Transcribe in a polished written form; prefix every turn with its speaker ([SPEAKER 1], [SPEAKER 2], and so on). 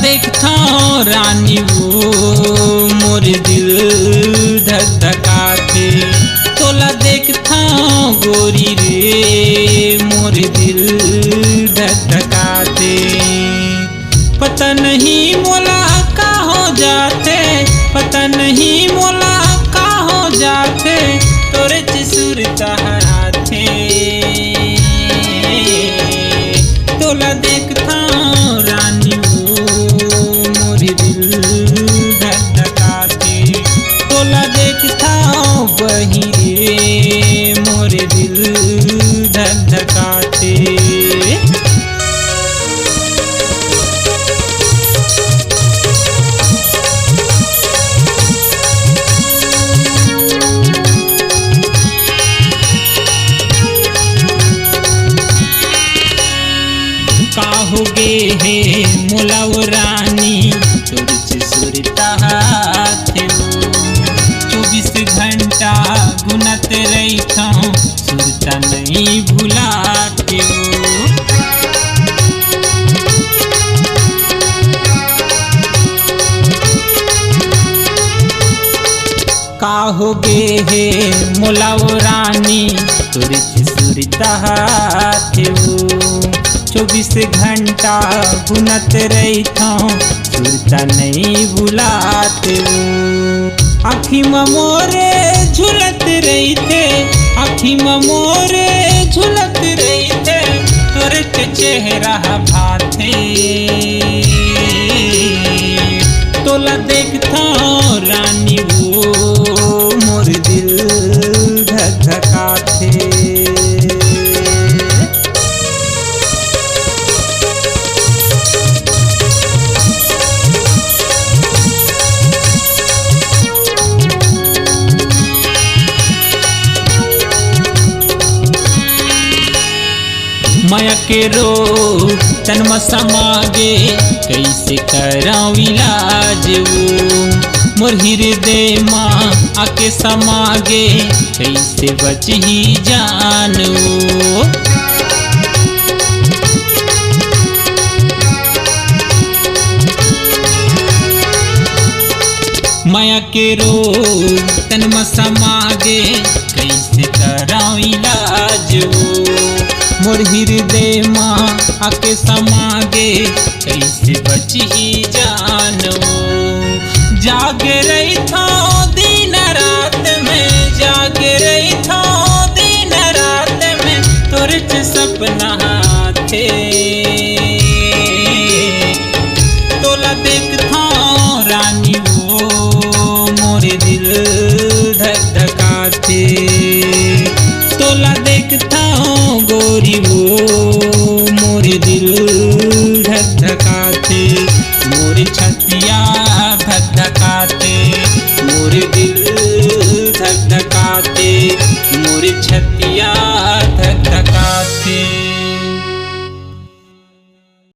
[SPEAKER 1] देखता रानी वो मोर दिल धक धकाते, तोला देखता गोरी रे मोर दिल धक धकाते। पता नहीं मोला का हो जाते, पता नहीं मोला का हो जाते, तोरे चिसुर तहराते। तोला देखता रानी वो मोर दिल धक धकाते, तोला देखता वही रे मोर दिल धक धकाते। काहोगे हे मोलाव रानी तोर चिसुरता हाथे वो, 24 घंटा गुनत रहिता सुरता नहीं भुलाते वो। काहोगे हे मोलाव रानी तोर चिसुरता हाथे वो, 24 घंटा गुनत रहिता सुरता नहीं भुलाते वो। आँखी मोरे झुलत रहिते, आँखी मोरे झुलत रहिते, तोरे के चेहरा भाते। तोला देखता रानी वो मोर दिल धक धकाते। माया के रोग तनमा समागे कैसे कराऊं इलाज वो, मोर हृदय माँ आके समागे कैसे बच ही जान वो। माया के रोग तनमा समागे कैसे कराऊं इलाज वो, मोर हृदय माँ आके समागे कैसे बच ही जानो। जागे रही था